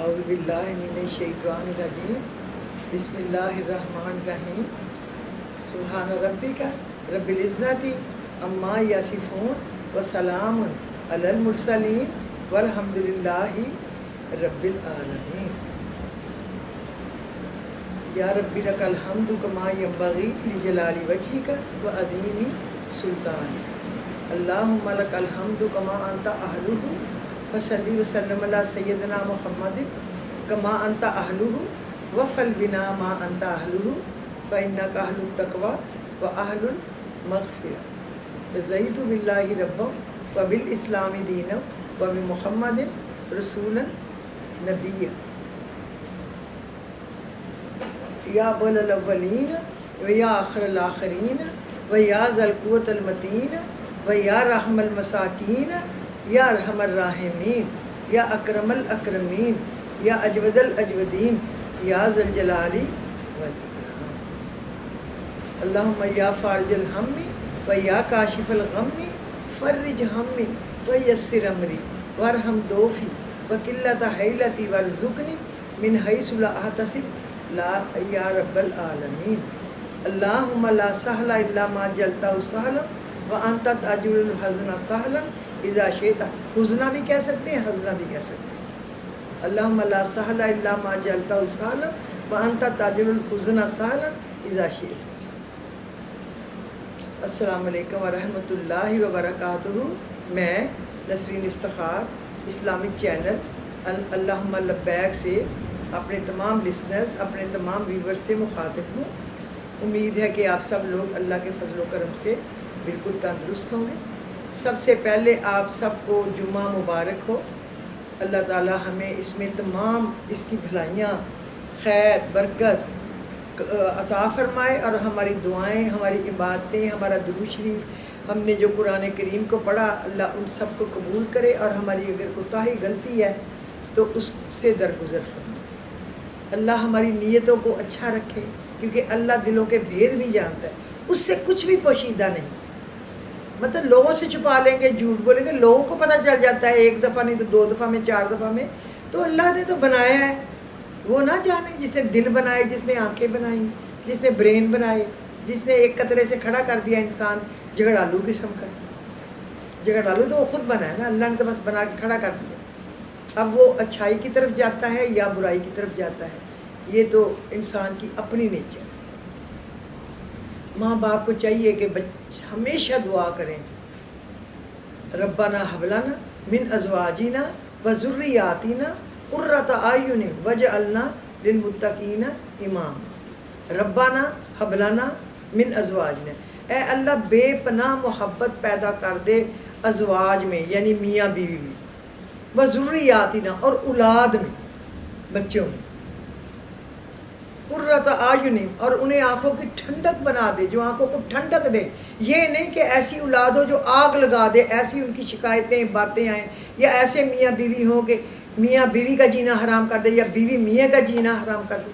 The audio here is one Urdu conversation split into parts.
اعوذ باللہ من الشیطان الرجیم بسم اللہ الرحمن الرحیم سبحان ربک رب العزت عما یصفون وسلام علی المرسلین والحمد للہ رب العالمین۔ یا ربی لک الحمد کما ینبغی لجلال وجہک وعظیم سلطانک، اللہم لک الحمد کما انت اہلہ وصلی وسلم علی سیدنا محمد کما انت اہلہ وفل بنا ما انت اہلہ فانک اہل التقوی واہل المغفرۃ، رضیت باللہ ربا وبالاسلام دینا وبمحمد رسولا نبیا، یا اول الاولین ویا آخر الآخرین ویا ذا القوۃ المتین ویا رحم المساکین یا ارحم الراحمین یا اکرم الاکرمین یا اجود الاجودین یا ذا الجلال والاکرام۔ اللہم یا فارج الہم و یا کاشف الغم فرج ہمی و یسر امری وارحم دوفی وقلت حیلتی وارزقنی من حیث لا احتسب لا یا رب العالمین۔ اللہم لا سہل الا ما جعلتہ سہلا وانت تجعل الحزن سہلا اذا شئت، حزنہ بھی کہہ سکتے ہیں، حزنہ بھی کہہ سکتے ہیں۔ اللہم لا سہل الا ما جعلتہ سہلا وانت تجعل الحزن سہلا اذا شئت۔ السلام علیکم ورحمۃ اللہ وبرکاتہ۔ میں نسرین افتخار اسلامک چینل اللہم لبیک سے اپنے تمام لسنرز، اپنے تمام ویورز سے مخاطب ہوں۔ امید ہے کہ آپ سب لوگ اللہ کے فضل و کرم سے بالکل تندرست ہوں گے۔ سب سے پہلے آپ سب کو جمعہ مبارک ہو۔ اللہ تعالی ہمیں اس میں تمام اس کی بھلائیاں، خیر، برکت عطا فرمائے، اور ہماری دعائیں، ہماری عبادتیں، ہمارا درود شریف، ہم نے جو قرآن کریم کو پڑھا، اللہ ان سب کو قبول کرے، اور ہماری اگر کوتاہی غلطی ہے تو اس سے درگزر فرمائے۔ اللہ ہماری نیتوں کو اچھا رکھے، کیونکہ اللہ دلوں کے بھید بھی جانتا ہے، اس سے کچھ بھی پوشیدہ نہیں۔ مطلب لوگوں سے چھپا لیں گے، جھوٹ بولیں گے، لوگوں کو پتہ چل جاتا ہے، ایک دفعہ نہیں تو دو دفعہ میں، چار دفعہ میں، تو اللہ نے تو بنایا ہے، وہ نہ جانے جس نے دل بنائے، جس نے آنکھیں بنائیں، جس نے برین بنائے، جس نے ایک قطرے سے کھڑا کر دیا انسان جھگڑالو قسم کا۔ جھگڑالو تو وہ خود بنا ہے نا، اللہ نے تو بس بنا کے کھڑا کر دیا۔ اب وہ اچھائی کی طرف جاتا ہے یا برائی کی طرف جاتا ہے، یہ تو انسان کی اپنی نیچر۔ ماں باپ کو چاہیے کہ ہمیشہ دعا کریں، ربنا حب لنا من ازواجنا وذریاتنا قرۃ اعین واجعلنا للمتقین اماما۔ ربنا حب لنا من ازواجنا، اے اللہ بے پناہ محبت پیدا کر دے ازواج میں، یعنی میاں بیوی میں، وذریاتنا، اور اولاد میں، بچوں میں، قرۃ اعین، اور انہیں آنکھوں کی ٹھنڈک بنا دے، جو آنکھوں کو ٹھنڈک دے۔ یہ نہیں کہ ایسی اولاد ہو جو آگ لگا دے، ایسی ان کی شکایتیں باتیں آئیں، یا ایسے میاں بیوی ہوں کہ میاں بیوی کا جینا حرام کر دے یا بیوی میاں کا جینا حرام کر دے۔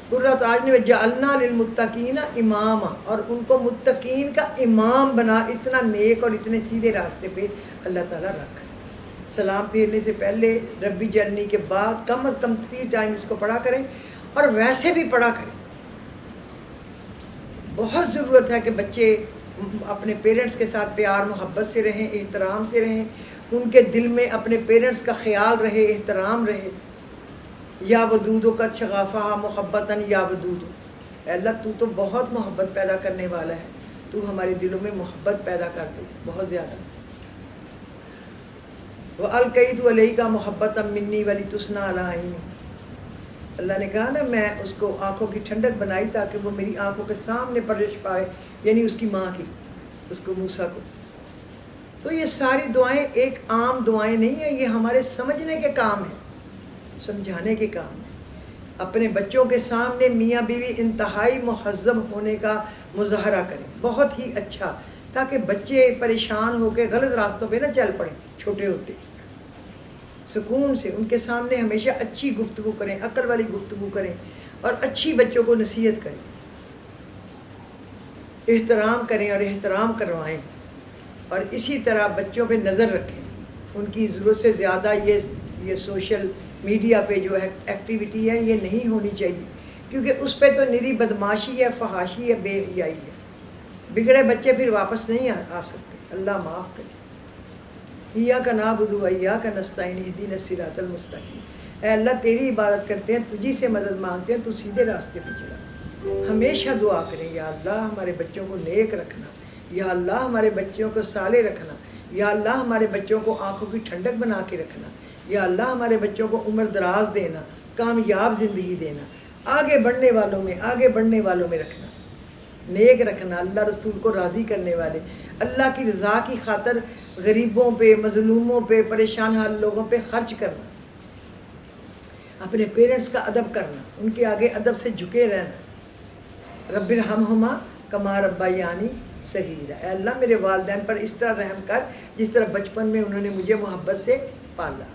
قرۃ اعین وجعلنا للمتقین اماما، اور ان کو متقین کا امام بنا، اتنا نیک اور اتنے سیدھے راستے پہ اللہ تعالیٰ رکھ۔ سلام پھیرنے سے پہلے، ربی جلنی کے بعد کم از کم 3 ٹائم اس کو پڑھا کریں، اور ویسے بھی پڑھا کریں۔ بہت ضرورت ہے کہ بچے اپنے پیرنٹس کے ساتھ پیار محبت سے رہیں، احترام سے رہیں، ان کے دل میں اپنے پیرنٹس کا خیال رہے، احترام رہے۔ یا ودود قد شغافہ محبتاً یا ودود، اے اللہ تو بہت محبت پیدا کرنے والا ہے، تو ہمارے دلوں میں محبت پیدا کر دے بہت زیادہ۔ وَأَلْقَيْتُ عَلَيْكَ مُحَبَّةً مِّنِّي وَلِتُصْنَعَ عَلَىٰ عَيْنِي، اللہ نے کہا نا میں اس کو آنکھوں کی ٹھنڈک بنائی تاکہ وہ میری آنکھوں کے سامنے پرورش پائے، یعنی اس کی ماں کی، اس کو موسیٰ کو۔ تو یہ ساری دعائیں ایک عام دعائیں نہیں ہیں، یہ ہمارے سمجھنے کے کام ہیں، سمجھانے کے کام ہیں۔ اپنے بچوں کے سامنے میاں بیوی انتہائی مہذب ہونے کا مظاہرہ کریں، بہت ہی اچھا، تاکہ بچے پریشان ہو کے غلط راستوں پہ نہ چل پڑیں۔ چھوٹے ہوتے سکون سے ان کے سامنے ہمیشہ اچھی گفتگو کریں، عقل والی گفتگو کریں، اور اچھی بچوں کو نصیحت کریں، احترام کریں اور احترام کروائیں، اور اسی طرح بچوں پہ نظر رکھیں۔ ان کی ضرورت سے زیادہ یہ یہ سوشل میڈیا پہ جو ایکٹیویٹی ہے یہ نہیں ہونی چاہیے، کیونکہ اس پہ تو نری بدماشی ہے، فحاشی ہے، بے حیائی ہے۔ بگڑے بچے پھر واپس نہیں آ سکتے، اللہ معاف کرے۔ ایاک نعبد و ایاک نستعین اہدنا الصراط المستقیم، اے اللہ تیری عبادت کرتے ہیں، تجھی سے مدد مانگتے ہیں، تو سیدھے راستے پہ چلا۔ ہمیشہ دعا کریں، یا اللہ ہمارے بچوں کو نیک رکھنا، یا اللہ ہمارے بچوں کو صالح رکھنا، یا اللہ ہمارے بچوں کو آنکھوں کی ٹھنڈک بنا کے رکھنا، یا اللہ ہمارے بچوں کو عمر دراز دینا، کامیاب زندگی دینا، آگے بڑھنے والوں میں رکھنا، نیک رکھنا، اللہ رسول کو راضی کرنے والے، اللہ کی رضا کی خاطر غریبوں پہ، مظلوموں پہ، پریشان حال لوگوں پہ خرچ کرنا، اپنے پیرنٹس کا ادب کرنا، ان کے آگے ادب سے جھکے رہنا۔ رب ارحمہما کما ربیانی صغیرا، اے اللہ میرے والدین پر اس طرح رحم کر جس طرح بچپن میں انہوں نے مجھے محبت سے پالا۔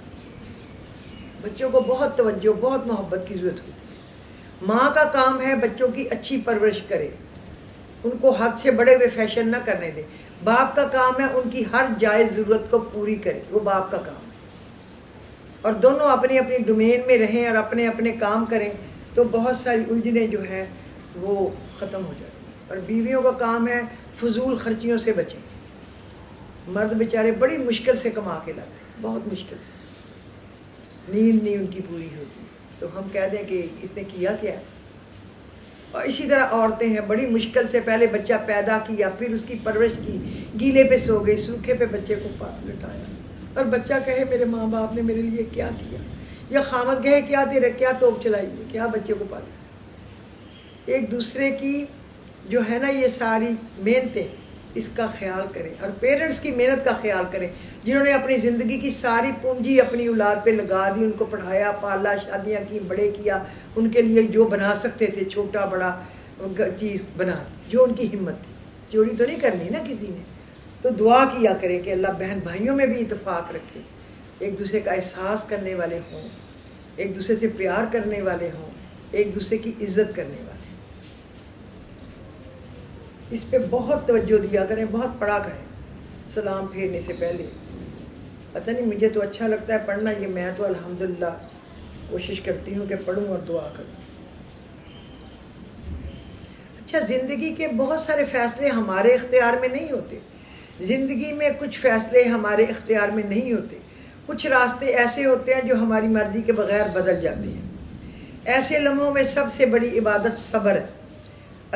بچوں کو بہت توجہ، بہت محبت کی ضرورت ہوتی ہے۔ ماں کا کام ہے بچوں کی اچھی پرورش کرے، ان کو حد سے بڑے ہوئے فیشن نہ کرنے دے۔ باپ کا کام ہے ان کی ہر جائز ضرورت کو پوری کرے، وہ باپ کا کام ہے۔ اور دونوں اپنی اپنی ڈومین میں رہیں اور اپنے اپنے کام کریں تو بہت ساری الجھنیں جو ہیں وہ ختم ہو جائیں۔ اور بیویوں کا کام ہے فضول خرچیوں سے بچیں۔ مرد بیچارے بڑی مشکل سے کما کے لاتے ہیں، بہت مشکل سے، نیند نہیں ان کی پوری ہوتی، تو ہم کہہ دیں کہ اس نے کیا کیا ہے۔ اور اسی طرح عورتیں ہیں، بڑی مشکل سے پہلے بچہ پیدا کیا، پھر اس کی پرورش کی، گیلے پہ سو گئی، سوکھے پہ بچے کو پال لٹایا، اور بچہ کہے میرے ماں باپ نے میرے لیے کیا کیا، یا خامد کہے کیا تیرے کیا توپ چلائی ہے، کیا بچے کو پالا۔ ایک دوسرے کی جو ہے نا یہ ساری محنتیں، اس کا خیال کریں، اور پیرنٹس کی محنت کا خیال کریں، جنہوں نے اپنی زندگی کی ساری پونجی اپنی اولاد پہ لگا دی، ان کو پڑھایا، پالا، شادیاں کی، بڑے کیا، ان کے لیے جو بنا سکتے تھے چھوٹا بڑا چیز بنا دی، جو ان کی ہمت تھی۔ چوری تو نہیں کرنی نا کسی نے، تو دعا کیا کریں کہ اللہ بہن بھائیوں میں بھی اتفاق رکھے، ایک دوسرے کا احساس کرنے والے ہوں، ایک دوسرے سے پیار کرنے والے ہوں، ایک دوسرے کی عزت کرنے والے۔ اس پہ بہت توجہ دیا کریں، بہت پڑھا کریں سلام پھیرنے سے پہلے۔ پتہ نہیں مجھے تو اچھا لگتا ہے پڑھنا، یہ میں تو الحمدللہ کوشش کرتی ہوں کہ پڑھوں اور دعا کروں۔ اچھا، زندگی کے بہت سارے فیصلے ہمارے اختیار میں نہیں ہوتے، زندگی میں کچھ فیصلے ہمارے اختیار میں نہیں ہوتے، کچھ راستے ایسے ہوتے ہیں جو ہماری مرضی کے بغیر بدل جاتے ہیں۔ ایسے لمحوں میں سب سے بڑی عبادت صبر ہے۔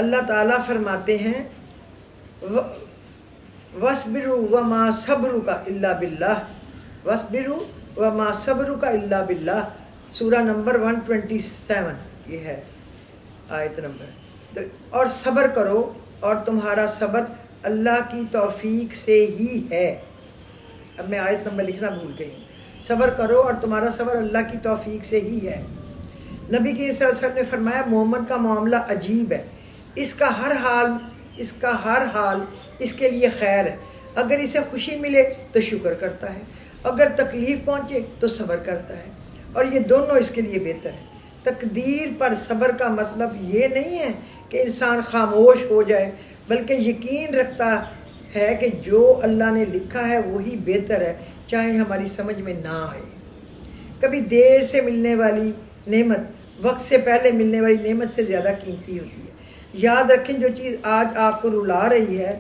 اللہ تعالیٰ فرماتے ہیں وَاصْبِرُوا وَمَا صَبْرُكَ إِلَّا بِاللَّهِ وَاصْبِرُوا وَمَا صَبْرُكَ إِلَّا بِاللَّهِ، سورہ نمبر 127 یہ ہے آیت نمبر۔ اور صبر کرو اور تمہارا صبر اللہ کی توفیق سے ہی ہے۔ اب میں آیت نمبر لکھنا بھول گئی۔ صبر کرو اور تمہارا صبر اللہ کی توفیق سے ہی ہے۔ نبی کریم صلی اللہ علیہ وسلم نے فرمایا محمد کا معاملہ عجیب ہے، اس کا ہر حال اس کے لیے خیر ہے، اگر اسے خوشی ملے تو شکر کرتا ہے، اگر تکلیف پہنچے تو صبر کرتا ہے، اور یہ دونوں اس کے لیے بہتر ہے۔ تقدیر پر صبر کا مطلب یہ نہیں ہے کہ انسان خاموش ہو جائے، بلکہ یقین رکھتا ہے کہ جو اللہ نے لکھا ہے وہی بہتر ہے، چاہے ہماری سمجھ میں نہ آئے۔ کبھی دیر سے ملنے والی نعمت وقت سے پہلے ملنے والی نعمت سے زیادہ قیمتی ہوتی ہے۔ یاد رکھیں جو چیز آج آپ کو رلا رہی ہے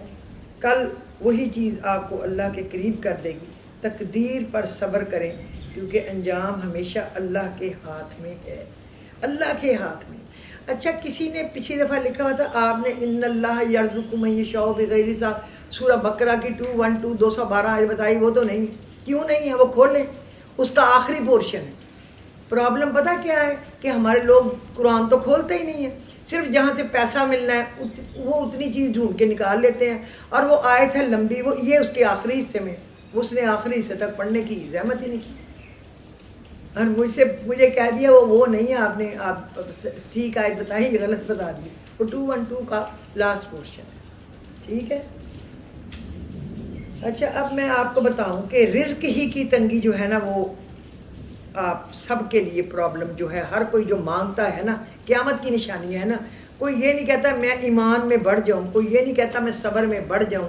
کل وہی چیز آپ کو اللہ کے قریب کر دے گی۔ تقدیر پر صبر کریں کیونکہ انجام ہمیشہ اللہ کے ہاتھ میں ہے، اللہ کے ہاتھ میں۔ اچھا، کسی نے پچھلی دفعہ لکھا ہوا تھا آپ نے ان اللہ یرزق من یشاء بغیر حساب، سورہ بقرہ کی 212 آیت بتائی، وہ تو نہیں، کیوں نہیں ہے؟ وہ کھول لیں، اس کا آخری پورشن ہے۔ پرابلم پتہ کیا ہے کہ ہمارے لوگ قرآن تو کھولتے ہی نہیں ہیں، صرف جہاں سے پیسہ ملنا ہے وہ اتنی چیز ڈھونڈ کے نکال لیتے ہیں، اور وہ آیت ہے لمبی، وہ یہ اس کے آخری حصے میں، اس نے آخری حصے تک پڑھنے کی زحمت ہی نہیں کی، اور مجھے کہہ دیا وہ نہیں ہے، آپ ٹھیک آیت بتائی، غلط بتا دی، وہ 212 کا لاسٹ پورشن ہے، ٹھیک ہے۔ اچھا، اب میں آپ کو بتاؤں کہ رزق ہی کی تنگی جو ہے نا، وہ آپ سب کے لیے پرابلم جو ہے، ہر کوئی جو مانگتا ہے نا، قیامت کی نشانی ہے نا، کوئی یہ نہیں کہتا میں ایمان میں بڑھ جاؤں، کوئی یہ نہیں کہتا میں صبر میں بڑھ جاؤں،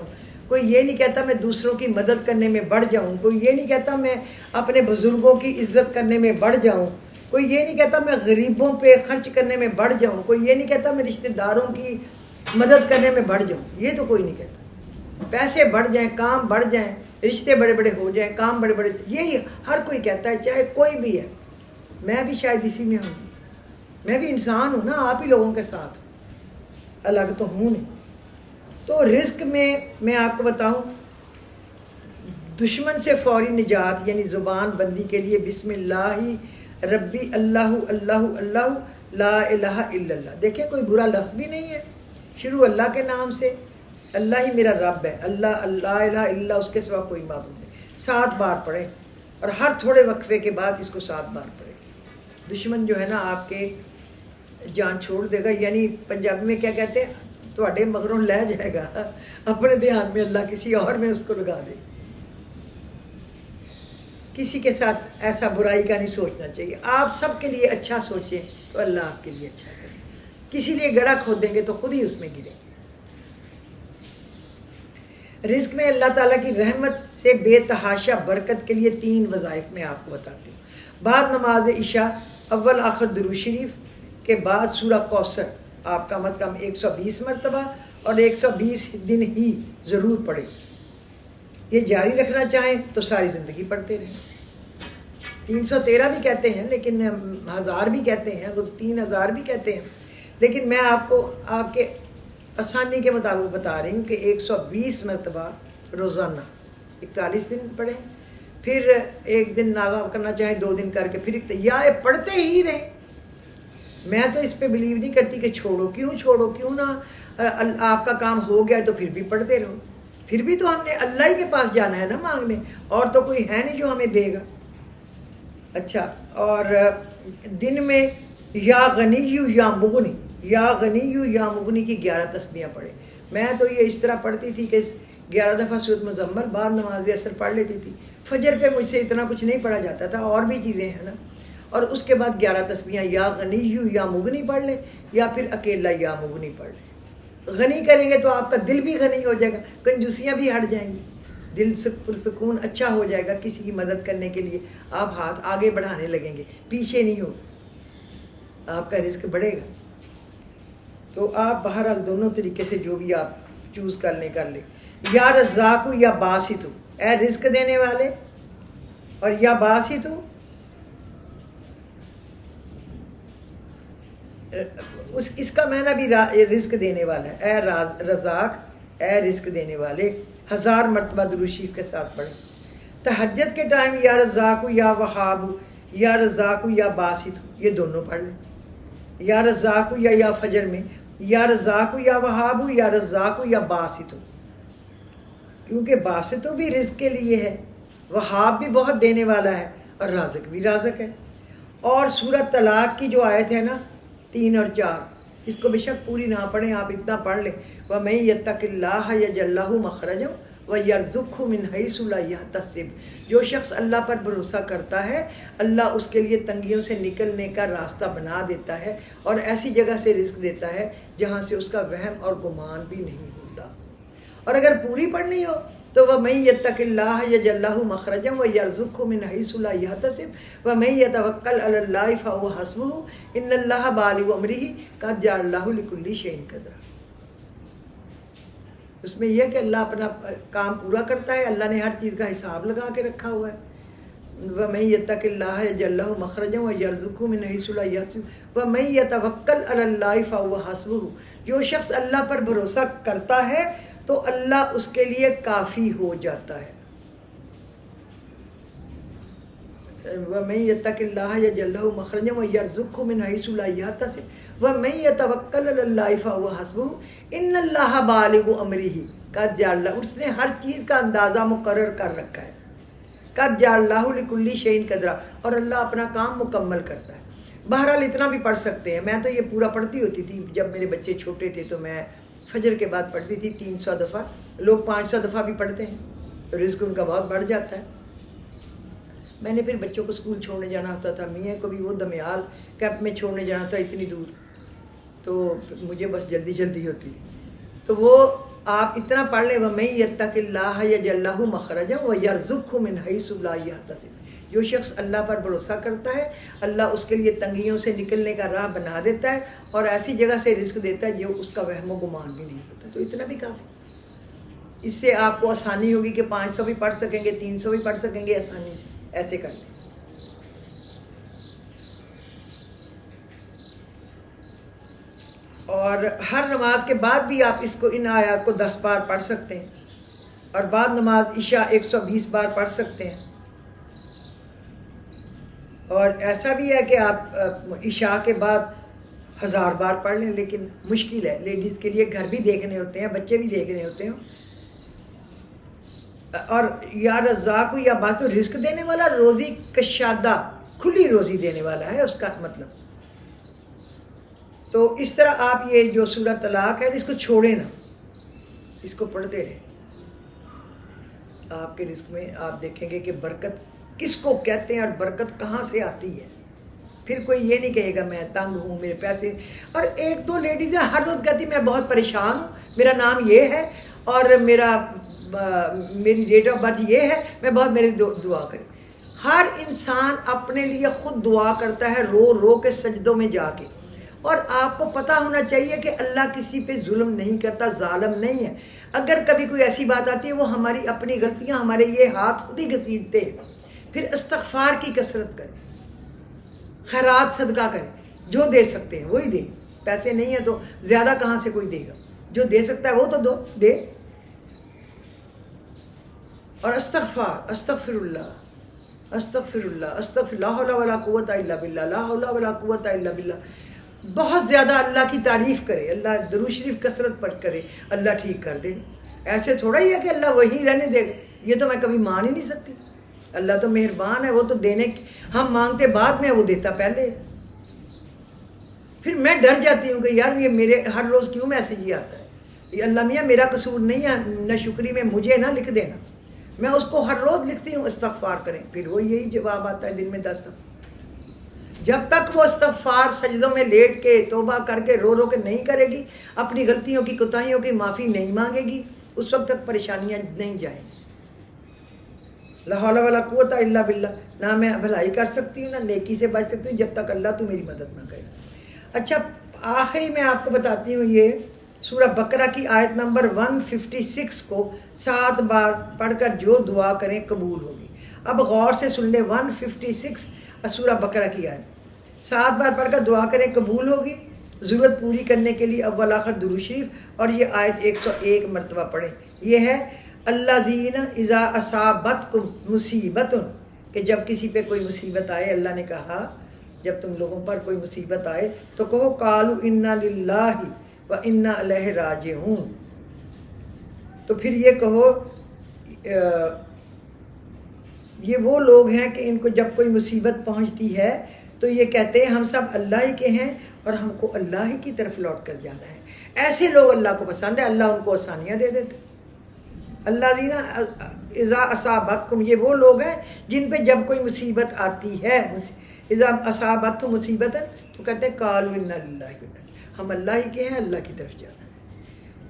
کوئی یہ نہیں کہتا میں دوسروں کی مدد کرنے میں بڑھ جاؤں، کوئی یہ نہیں کہتا میں اپنے بزرگوں کی عزت کرنے میں بڑھ جاؤں، کوئی یہ نہیں کہتا میں غریبوں پہ خرچ کرنے میں بڑھ جاؤں، کوئی یہ نہیں کہتا میں رشتہ داروں کی مدد کرنے میں بڑھ جاؤں، یہ تو کوئی نہیں کہتا۔ پیسے بڑھ جائیں، کام بڑھ جائیں، رشتے بڑے بڑے ہو جائیں، کام بڑے بڑے، یہی ہر کوئی کہتا ہے، چاہے کوئی بھی ہے۔ میں بھی شاید اسی میں ہوں، میں بھی انسان ہوں نا، آپ ہی لوگوں کے ساتھ، الگ تو ہوں نہیں۔ تو رزق میں آپ کو بتاؤں، دشمن سے فوری نجات یعنی زبان بندی کے لیے بسم اللہ ربی اللہ اللہ اللہ لا الہ الا اللہ۔ دیکھیں کوئی برا لفظ بھی نہیں ہے، شروع اللہ کے نام سے، اللہ ہی میرا رب ہے، اللہ لا الہ الا اللہ، اس کے سوا کوئی معبود نہیں۔ 7 بار پڑھیں اور ہر تھوڑے وقفے کے بعد اس کو 7 بار پڑھیں۔ دشمن جو ہے نا آپ کے جان چھوڑ دے گا، یعنی پنجابی میں کیا کہتے ہیں، تواڈے مگروں لے جائے گا، اپنے دھیان میں اللہ کسی اور میں اس کو لگا دے۔ کسی کے ساتھ ایسا برائی کا نہیں سوچنا چاہیے، آپ سب کے لیے اچھا سوچیں تو اللہ آپ کے لیے اچھا کرے، کسی لیے گڑھا کھودیں گے تو خود ہی اس میں گریں۔ رزق میں اللہ تعالیٰ کی رحمت سے بے تحاشا برکت کے لیے 3 وظائف میں آپ کو بتاتی ہوں۔ بعد نماز عشاء اول آخر درود شریف کے بعد سورہ کوثر آپ کم از کم 120 مرتبہ اور 120 دن ہی ضرور پڑھیں۔ یہ جاری رکھنا چاہیں تو ساری زندگی پڑھتے رہیں۔ 313 بھی کہتے ہیں لیکن 1000 بھی کہتے ہیں، وہ 3000 بھی کہتے ہیں، لیکن میں آپ کو آپ کے آسانی کے مطابق بتا رہی ہوں کہ 120 مرتبہ روزانہ 41 دن پڑھیں، پھر ایک دن ناغا کرنا چاہیں 2 دن کر کے پھر یا پڑھتے ہی رہیں۔ میں تو اس پہ بلیو نہیں کرتی کہ چھوڑو، کیوں نہ آپ کا کام ہو گیا تو پھر بھی پڑھتے رہو، پھر بھی تو ہم نے اللہ ہی کے پاس جانا ہے نا مانگنے، اور تو کوئی ہے نہیں جو ہمیں دے گا۔ اچھا، اور دن میں یا غنی یا مغنی، یا غنی یا مغنی کی 11 تسبیحاں پڑھیں۔ میں تو یہ اس طرح پڑھتی تھی کہ 11 دفعہ سورۃ مزمل، بعد نماز عصر پڑھ لیتی تھی۔ فجر پہ مجھ سے اتنا کچھ نہیں پڑھا جاتا تھا، اور بھی چیزیں ہیں نا، اور اس کے بعد 11 تسبیحاں یا غنی یا مغنی پڑھ لیں، یا پھر اکیلا یا مغنی پڑھ لیں۔ غنی کریں گے تو آپ کا دل بھی غنی ہو جائے گا، کنجوسیاں بھی ہٹ جائیں گی، دل پرسکون اچھا ہو جائے گا، کسی کی مدد کرنے کے لیے آپ ہاتھ آگے بڑھانے لگیں گے، پیچھے نہیں ہو، آپ کا رزق بڑھے گا۔ تو آپ بہرحال دونوں طریقے سے جو بھی آپ چوز کر لیں۔ یا رزاق یا باسط، اے رزق دینے والے، اور یا باسط، اس کا معنی بھی رزق دینے والا ہے، اے رزاق، اے رزق دینے والے، 1000 مرتبہ درود شریف کے ساتھ پڑھیں۔ تہجد کے ٹائم یا رزاق یا وہاب، یا رزاق یا باسط، یہ دونوں پڑھ لیں۔ یا رزاق یا فجر میں یا رزاق یا وہاب، یا رزاق یا باسط، کیونکہ باسط بھی رزق کے لیے ہے، وہاب بھی بہت دینے والا ہے، اور رازق بھی رازق ہے۔ اور سورہ طلاق کی جو آیت ہے نا 3 اور 4، اس کو بے شک پوری نہ پڑھیں، آپ اتنا پڑھ لیں، وَمَن يَتَّقِ اللَّهَ يَجْعَل لَّهُ مَخْرَجًا وَيَرْزُقْهُ مِنْ حَيْثُ لَا يَحْتَسِبُ۔ جو شخص اللہ پر بھروسہ کرتا ہے، اللہ اس کے لیے تنگیوں سے نکلنے کا راستہ بنا دیتا ہے، اور ایسی جگہ سے رزق دیتا ہے جہاں سے اس کا وہم اور گمان بھی نہیں ہوتا۔ اور اگر پوری پڑھنی ہو تو وَمَن يَتَّقِ اللَّهَ يَجْعَل لَّهُ مَخْرَجًا وَيَرْزُقْهُ مِنْ حَيْثُ لَا يَحْتَسِبُ وَمَن يَتَوَكَّلْ عَلَى اللَّهِ فَهُوَ حَسْبُهُ إِنَّ اللَّهَ بَالِغُ أَمْرِهِ قَدْ جَعَلَ اللَّهُ لِكُلِّ شَيْءٍ قَدْرًا۔ اس میں یہ کہ اللہ اپنا کام پورا کرتا ہے، اللہ نے ہر چیز کا حساب لگا کے رکھا ہوا ہے۔ وَمَن يَتَّقِ اللَّهَ يَجْعَل لَّهُ مَخْرَجًا وَيَرْزُقْهُ مِنْ حَيْثُ لَا يَحْتَسِبُ وَمَن يَتَوَكَّلْ عَلَى اللَّهِ فَهُوَ حَسْبُهُ، جو شخص اللہ پر بھروسہ کرتا ہے تو اللہ اس کے لیے کافی ہو جاتا ہے۔ وَمَن يَتَّقِ اللَّهَ يَجْعَل لَّهُ مَخْرَجًا وَيَرْزُقْهُ مِنْ حَيْثُ لَا يَحْتَسِبُ وَمَن يَتَوَكَّلْ عَلَى اللَّهِ فَهُوَ حَسْبُهُ إِنَّ اللَّهَ بَالِغُ أَمْرِهِ قَدْ جَعَلَ اللَّهُ، اس نے ہر چیز کا اندازہ مقرر کر رکھا ہے، قَدْ جَعَلَ اللَّهُ لِكُلِّ شَيْءٍ قَدْرًا، اور اللہ اپنا کام مکمل کرتا ہے۔ بہرحال اتنا بھی پڑھ سکتے ہیں، میں تو یہ پورا پڑھتی ہوتی تھی جب میرے بچے چھوٹے تھے، تو میں فجر کے بعد پڑھتی تھی 300 دفعہ، لوگ 500 دفعہ بھی پڑھتے ہیں، تو رزق ان کا بہت بڑھ جاتا ہے۔ میں نے پھر بچوں کو اسکول چھوڑنے جانا ہوتا تھا، میاں کو بھی وہ دمیال کیمپ میں چھوڑنے جانا تھا اتنی دور، تو مجھے بس جلدی ہوتی، تو وہ آپ اتنا پڑھ لیں وَمَن یتق اللہ یجعل لہ مخرجا ویرزقہ من حیث لا یحتسب، جو شخص اللہ پر بھروسہ کرتا ہے اللہ اس کے لیے تنگیوں سے نکلنے کا راہ بنا دیتا ہے اور ایسی جگہ سے رزق دیتا ہے جو اس کا وہم و گمان بھی نہیں ہوتا. تو اتنا بھی کافی. اس سے آپ کو آسانی ہوگی کہ 500 بھی پڑھ سکیں گے، 300 بھی پڑھ سکیں گے آسانی سے. ایسے کر لیں. اور ہر نماز کے بعد بھی آپ اس کو ان آیات کو 10 بار پڑھ سکتے ہیں، اور بعد نماز عشاء 120 بار پڑھ سکتے ہیں. اور ایسا بھی ہے کہ آپ عشاء کے بعد 1000 بار پڑھ لیں، لیکن مشکل ہے لیڈیز کے لیے، گھر بھی دیکھنے ہوتے ہیں، بچے بھی دیکھنے ہوتے ہیں. اور یا رزاق یا بات رزق دینے والا، روزی کشادہ، کھلی روزی دینے والا ہے اس کا مطلب. تو اس طرح آپ یہ جو سورہ طلاق ہے اس کو چھوڑیں نا، اس کو پڑھتے رہیں. آپ کے رزق میں آپ دیکھیں گے کہ برکت کس کو کہتے ہیں اور برکت کہاں سے آتی ہے. پھر کوئی یہ نہیں کہے گا میں تنگ ہوں، میرے پیسے. اور 1-2 لیڈیزیں ہر روز کہتی میں بہت پریشان ہوں، میرا نام یہ ہے اور میری ڈیٹ آف برتھ یہ ہے، میں بہت میری دعا کریں. ہر انسان اپنے لیے خود دعا کرتا ہے رو رو کے سجدوں میں جا کے. اور آپ کو پتہ ہونا چاہیے کہ اللہ کسی پہ ظلم نہیں کرتا، ظالم نہیں ہے. اگر کبھی کوئی ایسی بات آتی ہے وہ ہماری اپنی غلطیاں، ہمارے یہ ہاتھ خود ہی گھسیٹتے ہیں. پھر استغفار کی کثرت کریں، خیرات صدقہ کریں. جو دے سکتے ہیں وہی دیں. پیسے نہیں ہیں تو زیادہ کہاں سے کوئی دے گا؟ جو دے سکتا ہے وہ تو دے. اور استغفار، استغفر اللہ، استغفر اللہ، استغفر لا حول ولا قوت الا باللہ، لا حول ولا قوت الا باللہ. بہت زیادہ اللہ کی تعریف کرے، اللہ درود شریف کثرت پڑھ کرے، اللہ ٹھیک کر دے. ایسے تھوڑا ہی ہے کہ اللہ وہیں رہنے دے گا، یہ تو میں کبھی مان ہی نہیں سکتی. اللہ تو مہربان ہے، وہ تو دینے، ہم مانگتے بعد میں، وہ دیتا پہلے. پھر میں ڈر جاتی ہوں کہ یار یہ میرے ہر روز کیوں میسیج ہی آتا ہے. یہ اللہ میاں میرا قصور نہیں ہے، نہ شکری میں مجھے نہ لکھ دینا. میں اس کو ہر روز لکھتی ہوں استغفار کریں. پھر وہ یہی جواب آتا ہے دن میں 10 دفعہ. جب تک وہ استغفار سجدوں میں لیٹ کے توبہ کر کے رو رو کے نہیں کرے گی، اپنی غلطیوں کی کوتاہیوں کی معافی نہیں مانگے گی، اس وقت تک پریشانیاں نہیں جائیں گی. لا حول ولا قوت الا باللہ. نہ میں بھلائی کر سکتی ہوں نہ نیکی سے بچ سکتی ہوں جب تک اللہ تو میری مدد نہ کرے. اچھا آخری میں آپ کو بتاتی ہوں، یہ سورہ بقرہ کی آیت نمبر 156 کو 7 بار پڑھ کر جو دعا کریں قبول ہوگی. اب غور سے سن لیں 156 سورہ بقرہ کی آیت. 7 بار پڑھ کر دعا کریں قبول ہوگی. ضرورت پوری کرنے کے لیے اول آخر درود شریف اور یہ آیت 101 مرتبہ پڑھیں. یہ ہے الذین اذا اصابتکم مصیبت، کہ جب کسی پہ کوئی مصیبت آئے، اللہ نے کہا جب تم لوگوں پر کوئی مصیبت آئے تو کہو قالوا انا للہ و انا الیہ راجعون. تو پھر یہ کہو یہ وہ لوگ ہیں کہ ان کو جب کوئی مصیبت پہنچتی ہے تو یہ کہتے ہیں ہم سب اللہ ہی کے ہیں اور ہم کو اللہ ہی کی طرف لوٹ کر جانا ہے. ایسے لوگ اللہ کو پسند ہے، اللہ ان کو آسانیاں دے دیتے. اللہ دینا اذا اصابتکم، یہ وہ لوگ ہیں جن پہ جب کوئی مصیبت آتی ہے، اذا اصابتکم مصیبت، تو کہتے ہیں قالوا انا للہ، ہم اللہ ہی کے ہیں، اللہ کی طرف جانا ہے.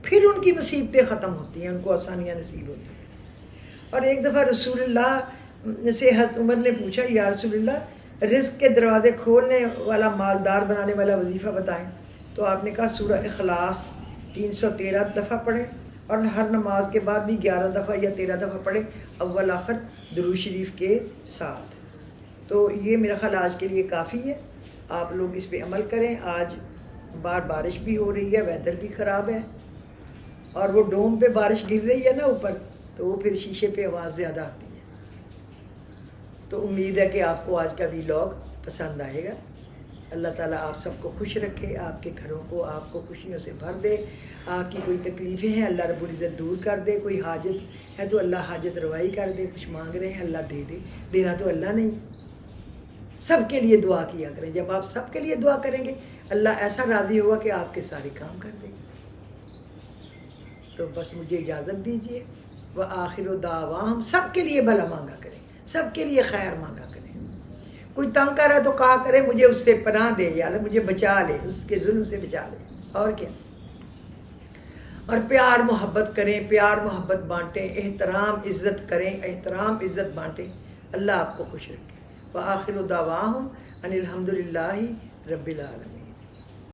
پھر ان کی مصیبتیں ختم ہوتی ہیں، ان کو آسانیاں نصیب ہوتی ہیں. اور ایک دفعہ رسول اللہ سے حضرت عمر نے پوچھا یا رسول اللہ رزق کے دروازے کھولنے والا، مالدار بنانے والا وظیفہ بتائیں. تو آپ نے کہا سورہ اخلاص 313 دفعہ پڑھیں اور ہر نماز کے بعد بھی 11 دفعہ یا 13 دفعہ پڑھیں اول آخر درود شریف کے ساتھ. تو یہ میرا خیال آج کے لیے کافی ہے. آپ لوگ اس پہ عمل کریں. آج بارش بھی ہو رہی ہے، ویدر بھی خراب ہے اور وہ ڈوم پہ بارش گر رہی ہے نا اوپر، تو وہ پھر شیشے پہ آواز زیادہ آتی ہے. تو امید ہے کہ آپ کو آج کا ویلاگ پسند آئے گا. اللہ تعالیٰ آپ سب کو خوش رکھے، آپ کے گھروں کو آپ کو خوشیوں سے بھر دے. آپ کی کوئی تکلیفیں ہیں اللہ رب العزت دور کر دے. کوئی حاجت ہے تو اللہ حاجت روائی کر دے. کچھ مانگ رہے ہیں اللہ دے دے. دینا تو اللہ نہیں. سب کے لیے دعا کیا کریں. جب آپ سب کے لیے دعا کریں گے اللہ ایسا راضی ہوگا کہ آپ کے سارے کام کر دے گا. تو بس مجھے اجازت دیجیے. وآخر دعواہم، سب کے لیے بھلا مانگا کریں، سب کے لیے خیر مانگا کریں. کوئی تنگ کر رہا ہے تو کہا کرے مجھے اس سے پناہ دے، یا اللہ مجھے بچا لے، اس کے ظلم سے بچا لے. اور کیا. اور پیار محبت کریں، پیار محبت بانٹیں، احترام عزت کریں، احترام عزت بانٹیں۔ اللہ آپ کو خوش رکھے۔ وآخر دعواہم ان الحمد للہ رب العالمین۔